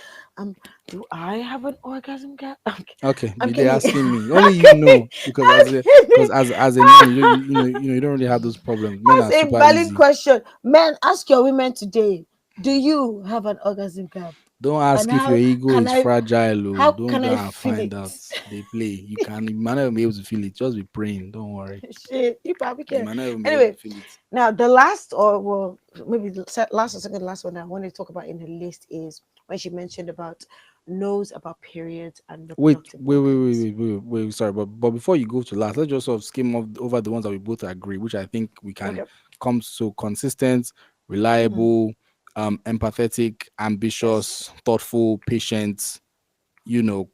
[SPEAKER 2] do I have an orgasm gap?
[SPEAKER 3] Okay,
[SPEAKER 2] I'm
[SPEAKER 3] they
[SPEAKER 2] kidding.
[SPEAKER 3] asking me. Only
[SPEAKER 2] I'm
[SPEAKER 3] you
[SPEAKER 2] kidding.
[SPEAKER 3] know because
[SPEAKER 2] I'm kidding.
[SPEAKER 3] as a man, you don't really have those problems. Men
[SPEAKER 2] That's
[SPEAKER 3] are
[SPEAKER 2] a
[SPEAKER 3] super
[SPEAKER 2] valid
[SPEAKER 3] easy.
[SPEAKER 2] question. Men, ask your women today. Do you have an orgasm gap?
[SPEAKER 3] Don't
[SPEAKER 2] And
[SPEAKER 3] ask if your
[SPEAKER 2] how
[SPEAKER 3] ego
[SPEAKER 2] can
[SPEAKER 3] is
[SPEAKER 2] I
[SPEAKER 3] fragile. Oh.
[SPEAKER 2] how
[SPEAKER 3] Don't
[SPEAKER 2] can
[SPEAKER 3] go
[SPEAKER 2] I
[SPEAKER 3] and
[SPEAKER 2] feel
[SPEAKER 3] find
[SPEAKER 2] it?
[SPEAKER 3] out. They play. You might not even be able to feel it. Just be praying. Don't worry.
[SPEAKER 2] Shit, you probably
[SPEAKER 3] You
[SPEAKER 2] can.
[SPEAKER 3] might not even be able to
[SPEAKER 2] Anyway,
[SPEAKER 3] feel it.
[SPEAKER 2] now the last, or well, maybe the last or second last one that I wanted to talk about in her list is when she mentioned about knows about periods and reproductive organs.
[SPEAKER 3] Sorry, but before you go to last, let's just sort of skim over the ones that we both agree, which I think we can
[SPEAKER 2] Okay.
[SPEAKER 3] come so consistent,
[SPEAKER 2] Hmm.
[SPEAKER 3] reliable, empathetic,
[SPEAKER 2] Yes.
[SPEAKER 3] ambitious, thoughtful, patient.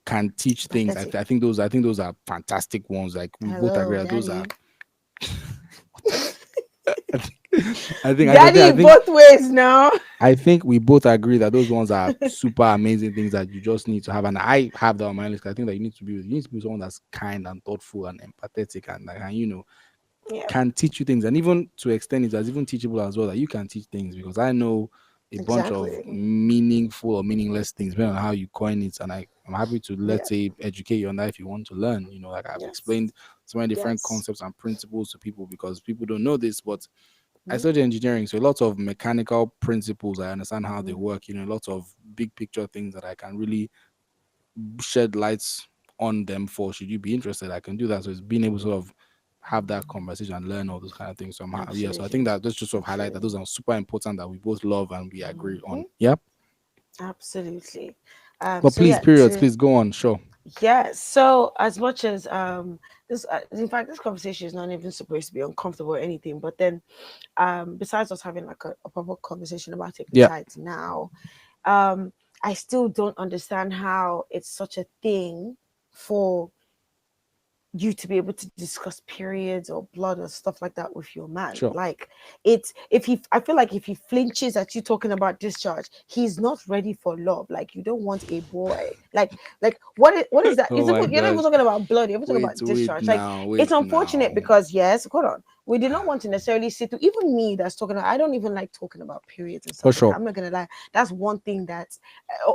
[SPEAKER 3] Can teach things.
[SPEAKER 2] Pathetic.
[SPEAKER 3] I think those are fantastic ones. Like we both agree
[SPEAKER 2] Hello,
[SPEAKER 3] that those are.
[SPEAKER 2] daddy.
[SPEAKER 3] I think I
[SPEAKER 2] Daddy
[SPEAKER 3] think
[SPEAKER 2] both ways now.
[SPEAKER 3] I think we both agree that those ones are super amazing things that you just need to have. And I have that on my list. I think that you need to be someone that's kind and thoughtful and empathetic and like, and
[SPEAKER 2] Yeah,
[SPEAKER 3] can teach you things. And even to extend it as even teachable as well, that you can teach things because I know a bunch of
[SPEAKER 2] exactly.
[SPEAKER 3] meaningful or meaningless things depending on how you coin it. And I'm happy to, let's
[SPEAKER 2] Yeah.
[SPEAKER 3] say, educate you on that if you want to learn. Like I've
[SPEAKER 2] Yes.
[SPEAKER 3] explained so many different
[SPEAKER 2] Yes.
[SPEAKER 3] concepts and principles to people because people don't know this, but I
[SPEAKER 2] Mm-hmm.
[SPEAKER 3] study engineering, so lots of mechanical principles. I understand how they
[SPEAKER 2] Mm-hmm.
[SPEAKER 3] work. Lots of big picture things that I can really shed lights on them for. Should you be interested, I can do that. So it's being able to sort of have that conversation and learn all those kind of things. So yeah. So I think
[SPEAKER 2] Absolutely.
[SPEAKER 3] that let's just sort of highlight that
[SPEAKER 2] Absolutely.
[SPEAKER 3] those are super important that we both love and we agree
[SPEAKER 2] Hmm.
[SPEAKER 3] on. Yep.
[SPEAKER 2] Absolutely.
[SPEAKER 3] But
[SPEAKER 2] So
[SPEAKER 3] please,
[SPEAKER 2] yeah,
[SPEAKER 3] periods, please go on. Sure.
[SPEAKER 2] yeah. So as much as this, in fact, this conversation is not even supposed to be uncomfortable or anything. But then, besides us having like a proper conversation about taking
[SPEAKER 3] Yeah.
[SPEAKER 2] sides now, um, I still don't understand how it's such a thing for you to be able to discuss periods or blood or stuff like that with your man.
[SPEAKER 3] Sure.
[SPEAKER 2] Like it's I feel like if he flinches at you talking about discharge, he's not ready for love. Like you don't want a boy. Like what is that?
[SPEAKER 3] Oh my
[SPEAKER 2] You're not even
[SPEAKER 3] gosh.
[SPEAKER 2] talking about blood, you're even talking
[SPEAKER 3] Wait,
[SPEAKER 2] about discharge. Like
[SPEAKER 3] wait
[SPEAKER 2] it's unfortunate
[SPEAKER 3] now.
[SPEAKER 2] because yes, hold on. We did not want to necessarily sit through even me that's talking about, I don't even like talking about periods and
[SPEAKER 3] For
[SPEAKER 2] stuff like that.
[SPEAKER 3] sure.
[SPEAKER 2] I'm not gonna lie. That's one thing that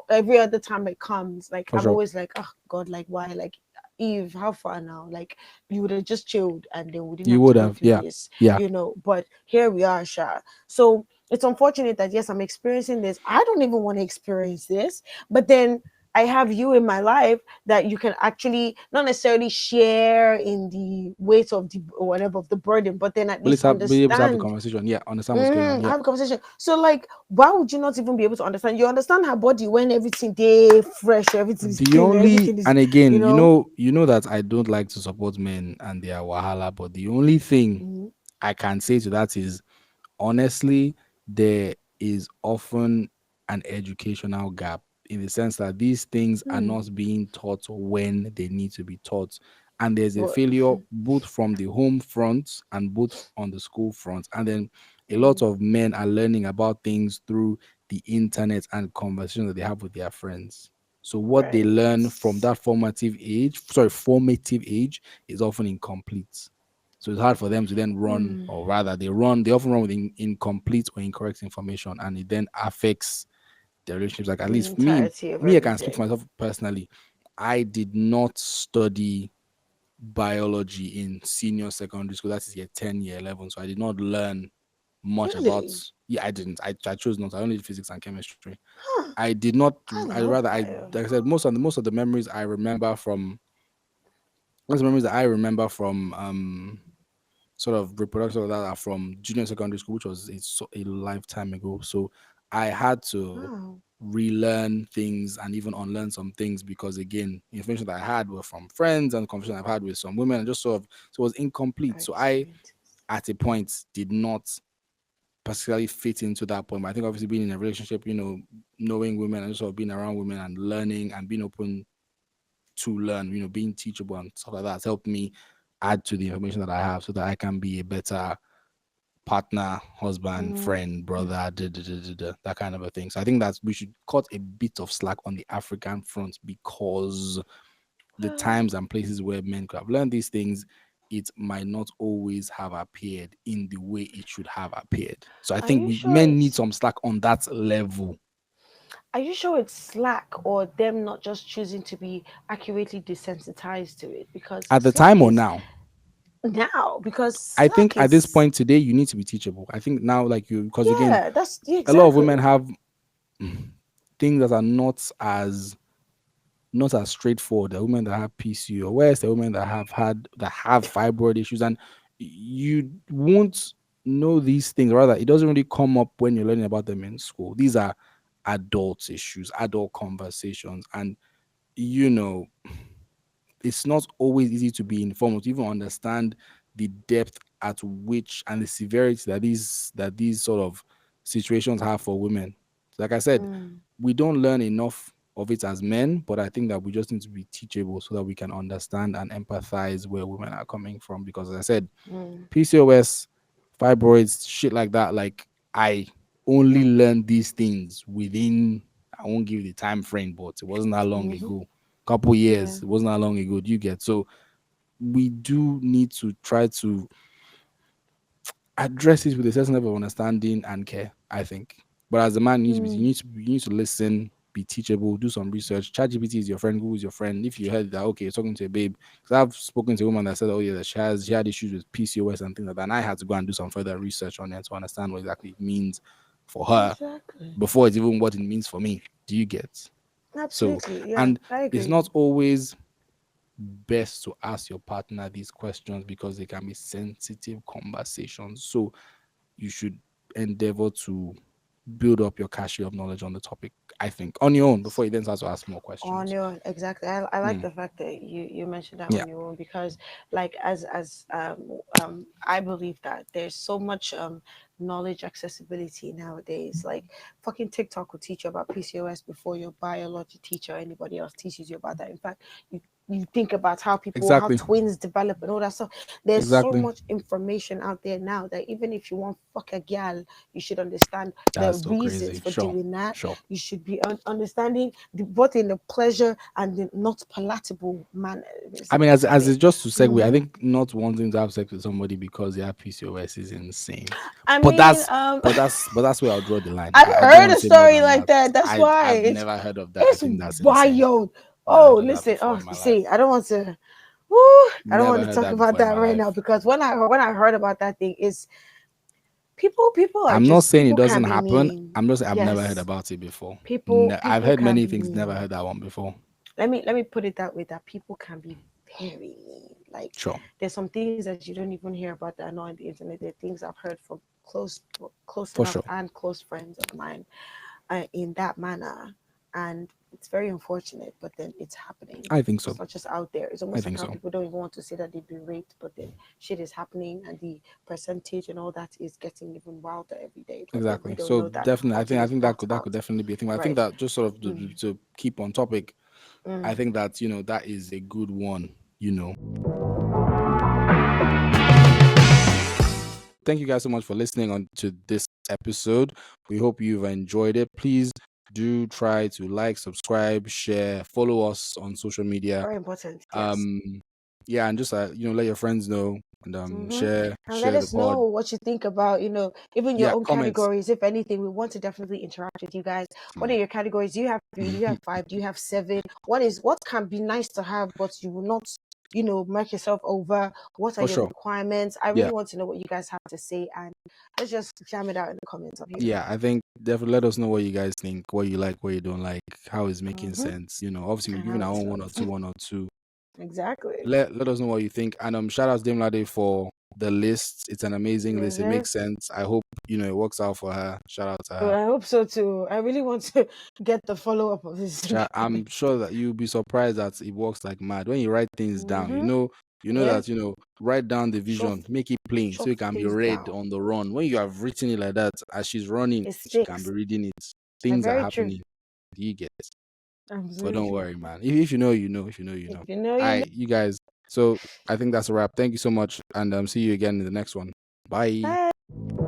[SPEAKER 2] every other time it comes, like
[SPEAKER 3] For
[SPEAKER 2] I'm
[SPEAKER 3] sure.
[SPEAKER 2] always like, oh God, like why? Like Eve, how far now? Like you would have just chilled and then we didn't
[SPEAKER 3] You
[SPEAKER 2] have to
[SPEAKER 3] would
[SPEAKER 2] go
[SPEAKER 3] have.
[SPEAKER 2] through
[SPEAKER 3] Yeah.
[SPEAKER 2] this,
[SPEAKER 3] Yeah.
[SPEAKER 2] but here we are, Sha. So it's unfortunate that yes, I'm experiencing this. I don't even want to experience this, but then I have you in my life that you can actually not necessarily share in the weight of the or whatever of the burden, but then at
[SPEAKER 3] But
[SPEAKER 2] least
[SPEAKER 3] let's be able to have the
[SPEAKER 2] understand.
[SPEAKER 3] conversation. Yeah, understand what's going on. Yeah.
[SPEAKER 2] Have a conversation. So like, why would you not even be able to understand? You understand her body when everything they fresh, everything is
[SPEAKER 3] The
[SPEAKER 2] clean,
[SPEAKER 3] only,
[SPEAKER 2] everything is,
[SPEAKER 3] and
[SPEAKER 2] you
[SPEAKER 3] again,
[SPEAKER 2] know.
[SPEAKER 3] you know that I don't like to support men and their wahala, but the only thing
[SPEAKER 2] Mm-hmm.
[SPEAKER 3] I can say to that is, honestly, there is often an educational gap in the sense that these things are
[SPEAKER 2] Hmm.
[SPEAKER 3] not being taught when they need to be taught. And there's a
[SPEAKER 2] But
[SPEAKER 3] failure both from the home front and both on the school front. And then a lot
[SPEAKER 2] mm,
[SPEAKER 3] of men are learning about things through the internet and conversations that they have with their friends. So what they learn from
[SPEAKER 2] friends.
[SPEAKER 3] that formative age is often incomplete. So it's hard for them to then run,
[SPEAKER 2] Hmm.
[SPEAKER 3] or rather, they often run with incomplete or incorrect information, and it then affects their relationships. Like, at
[SPEAKER 2] The
[SPEAKER 3] least me,
[SPEAKER 2] entirety of
[SPEAKER 3] me, I can speak for
[SPEAKER 2] everything.
[SPEAKER 3] myself personally. I did not study biology in senior secondary school. That is year 10, year 11. So I did not learn much about.
[SPEAKER 2] Really?
[SPEAKER 3] Yeah, I didn't. I chose not. I only did physics and chemistry.
[SPEAKER 2] Huh.
[SPEAKER 3] I did not.
[SPEAKER 2] I
[SPEAKER 3] I
[SPEAKER 2] love
[SPEAKER 3] rather. I
[SPEAKER 2] bio.
[SPEAKER 3] Like I said, most of the memories I remember from most of the memories that I remember from sort of reproduction of that are from junior secondary school, which was a lifetime ago. So I had to
[SPEAKER 2] Wow.
[SPEAKER 3] relearn things and even unlearn some things because, again, information that I had were from friends and conversation I've had with some women, and just sort of, so it was incomplete. So I,
[SPEAKER 2] Experiences.
[SPEAKER 3] at a point, did not particularly fit into that point. But I think obviously being in a relationship, knowing women and just sort of being around women and learning and being open to learn, being teachable and stuff like that has helped me add to the information that I have so that I can be a better partner, husband,
[SPEAKER 2] Mm.
[SPEAKER 3] friend, brother, that kind of a thing. So I think that we should cut a bit of slack on the African front because the times and places where men could have learned these things, it might not always have appeared in the way it should have appeared. So I
[SPEAKER 2] Are
[SPEAKER 3] think
[SPEAKER 2] you sure
[SPEAKER 3] men need
[SPEAKER 2] it's
[SPEAKER 3] some slack on that level.
[SPEAKER 2] are you sure it's slack or them not just choosing to be accurately desensitized to it? Because
[SPEAKER 3] At the
[SPEAKER 2] slack
[SPEAKER 3] time or
[SPEAKER 2] is
[SPEAKER 3] now?
[SPEAKER 2] now because
[SPEAKER 3] I think
[SPEAKER 2] slack
[SPEAKER 3] at this
[SPEAKER 2] is
[SPEAKER 3] point today, you need to be teachable. I think now, because again,
[SPEAKER 2] yeah, that's yeah,
[SPEAKER 3] a lot of women
[SPEAKER 2] exactly.
[SPEAKER 3] have things that are not as straightforward. There are women that have PCOS, there are women that have fibroid issues, and you won't know these things. Rather, it doesn't really come up when you're learning about them in school. These are adult issues, adult conversations, and you know it's not always easy to be informed to even understand the depth at which and the severity that these sort of situations have for women. Like I said,
[SPEAKER 2] Mm,
[SPEAKER 3] we don't learn enough of it as men, but I think that we just need to be teachable so that we can understand and empathize where women are coming from. Because as I said,
[SPEAKER 2] mm,
[SPEAKER 3] PCOS, fibroids, shit like that, like I only learned these things within, I won't give you the time frame, but it wasn't that long
[SPEAKER 2] mm-hmm.
[SPEAKER 3] ago. Couple
[SPEAKER 2] Yeah.
[SPEAKER 3] years, it wasn't that long ago. Do you get? So we do need to try to address it with a certain level of understanding and care, I think. But as a man,
[SPEAKER 2] Mm,
[SPEAKER 3] you need to listen, be teachable, do some research. ChatGPT is your friend, Google is your friend. If you heard that, okay, you're talking to a babe, because I've spoken to a woman that said, oh yeah, that she had issues with PCOS and things like that. And I had to go and do some further research on it to understand what exactly it means for her
[SPEAKER 2] exactly.
[SPEAKER 3] before it's even what it means for me. Do you get? So,
[SPEAKER 2] Absolutely. Yeah,
[SPEAKER 3] and
[SPEAKER 2] I
[SPEAKER 3] it's
[SPEAKER 2] agree.
[SPEAKER 3] not always best to ask your partner these questions because they can be sensitive conversations. So you should endeavor to build up your cache of knowledge on the topic, I think, on your own before you then start to ask more
[SPEAKER 2] On
[SPEAKER 3] questions.
[SPEAKER 2] your own, exactly. I like
[SPEAKER 3] Mm.
[SPEAKER 2] the fact that you mentioned that
[SPEAKER 3] Yeah,
[SPEAKER 2] on your own because like I believe that there's so much knowledge accessibility nowadays. Like fucking TikTok will teach you about PCOS before your biology teacher or anybody else teaches you about that. In fact, you think about how
[SPEAKER 3] exactly.
[SPEAKER 2] twins develop and all that stuff. There's so
[SPEAKER 3] Exactly.
[SPEAKER 2] much information out there now that even if you want fuck a gal, you should understand the
[SPEAKER 3] That's so
[SPEAKER 2] reasons
[SPEAKER 3] crazy.
[SPEAKER 2] for
[SPEAKER 3] Sure.
[SPEAKER 2] doing that.
[SPEAKER 3] Sure.
[SPEAKER 2] You should be understanding both in the pleasure and the not palatable manner.
[SPEAKER 3] I mean, as
[SPEAKER 2] Basically.
[SPEAKER 3] it's just to segue, I
[SPEAKER 2] Hmm.
[SPEAKER 3] think not wanting to have sex with somebody because they have PCOS is insane.
[SPEAKER 2] I
[SPEAKER 3] But
[SPEAKER 2] mean,
[SPEAKER 3] that's where I'll draw the line.
[SPEAKER 2] I
[SPEAKER 3] I don't
[SPEAKER 2] heard
[SPEAKER 3] want
[SPEAKER 2] a
[SPEAKER 3] to say more
[SPEAKER 2] story
[SPEAKER 3] than
[SPEAKER 2] like
[SPEAKER 3] that.
[SPEAKER 2] that. That's why
[SPEAKER 3] I've never heard of that. I
[SPEAKER 2] it's
[SPEAKER 3] think that's insane.
[SPEAKER 2] wild.
[SPEAKER 3] Never
[SPEAKER 2] Oh,
[SPEAKER 3] heard of that
[SPEAKER 2] listen.
[SPEAKER 3] before
[SPEAKER 2] Oh,
[SPEAKER 3] in my
[SPEAKER 2] you
[SPEAKER 3] life.
[SPEAKER 2] see, I don't want to. Woo, I don't
[SPEAKER 3] Never
[SPEAKER 2] want to
[SPEAKER 3] heard
[SPEAKER 2] talk
[SPEAKER 3] that
[SPEAKER 2] about
[SPEAKER 3] before in
[SPEAKER 2] that
[SPEAKER 3] my
[SPEAKER 2] right now
[SPEAKER 3] life.
[SPEAKER 2] because when I heard about that thing, is People are
[SPEAKER 3] I'm not
[SPEAKER 2] just,
[SPEAKER 3] saying it
[SPEAKER 2] people can
[SPEAKER 3] doesn't
[SPEAKER 2] be
[SPEAKER 3] happen.
[SPEAKER 2] mean.
[SPEAKER 3] I'm just I've never heard
[SPEAKER 2] Yes.
[SPEAKER 3] about it before. I've
[SPEAKER 2] People
[SPEAKER 3] heard
[SPEAKER 2] can
[SPEAKER 3] many
[SPEAKER 2] be
[SPEAKER 3] things, never
[SPEAKER 2] mean.
[SPEAKER 3] heard that one before.
[SPEAKER 2] Let me put it that way, that people can be very mean. Like,
[SPEAKER 3] Sure.
[SPEAKER 2] there's some things that you don't even hear about that are not on the internet. There are things I've heard from close
[SPEAKER 3] For
[SPEAKER 2] enough
[SPEAKER 3] sure.
[SPEAKER 2] and close friends of mine, in that manner. And it's very unfortunate, but then it's happening.
[SPEAKER 3] I think so.
[SPEAKER 2] It's not just out there. It's
[SPEAKER 3] I
[SPEAKER 2] almost like
[SPEAKER 3] think
[SPEAKER 2] how
[SPEAKER 3] so.
[SPEAKER 2] people don't even want to say that they've been raped, but then shit is happening, and the percentage and all that is getting even wilder every day. But then we
[SPEAKER 3] Exactly.
[SPEAKER 2] don't
[SPEAKER 3] So
[SPEAKER 2] know that
[SPEAKER 3] definitely,
[SPEAKER 2] until
[SPEAKER 3] I
[SPEAKER 2] it's
[SPEAKER 3] think
[SPEAKER 2] brought
[SPEAKER 3] that could
[SPEAKER 2] out.
[SPEAKER 3] definitely be a thing. I think
[SPEAKER 2] Right.
[SPEAKER 3] that just sort of to keep on topic, I
[SPEAKER 2] Mm.
[SPEAKER 3] think that that is a good one. Thank you guys so much for listening on to this episode. We hope you've enjoyed it. Please do try to like, subscribe, share, follow us on social media.
[SPEAKER 2] Very important. Yes.
[SPEAKER 3] Yeah, and just let your friends know, and share
[SPEAKER 2] And let
[SPEAKER 3] the
[SPEAKER 2] us
[SPEAKER 3] pod.
[SPEAKER 2] know what you think about, even your
[SPEAKER 3] Yeah,
[SPEAKER 2] own
[SPEAKER 3] comments.
[SPEAKER 2] categories. If anything, we want to definitely interact with you guys. What are your categories? Do you have 3? Do you have 5? Do you have 7? What can be nice to have, but you will not, mark yourself over? What are
[SPEAKER 3] For
[SPEAKER 2] your
[SPEAKER 3] sure.
[SPEAKER 2] requirements? I
[SPEAKER 3] Yeah.
[SPEAKER 2] really want to know what you guys have to say, and let's just jam it out in the comments up here.
[SPEAKER 3] Yeah, I think definitely let us know what you guys think, what you like, what you don't like, how it's making sense. Obviously we're
[SPEAKER 2] And
[SPEAKER 3] giving
[SPEAKER 2] how
[SPEAKER 3] our
[SPEAKER 2] it's
[SPEAKER 3] own
[SPEAKER 2] fun.
[SPEAKER 3] one or two.
[SPEAKER 2] Exactly.
[SPEAKER 3] Let us know what you think. And shout out to Demilade for the list. It's an amazing list. It makes sense. I hope it works out for her. Shout out to her.
[SPEAKER 2] I hope so too. I really want to get the follow-up of this.
[SPEAKER 3] I'm sure that you'll be surprised that it works like mad when you write things down. That write down the vision, make it plain so it can be read on the run. When you have written it like that, as she's running,
[SPEAKER 2] It
[SPEAKER 3] she can
[SPEAKER 2] sticks.
[SPEAKER 3] be reading it. Things are
[SPEAKER 2] Very true.
[SPEAKER 3] happening. You get it. But
[SPEAKER 2] Absolutely
[SPEAKER 3] don't
[SPEAKER 2] true.
[SPEAKER 3] worry, man. If you know, you know. If you know, you know.
[SPEAKER 2] If you know, you
[SPEAKER 3] All
[SPEAKER 2] know.
[SPEAKER 3] right, you guys. So I think that's a wrap. Thank you so much, and see you again in the next one. Bye.
[SPEAKER 2] Bye.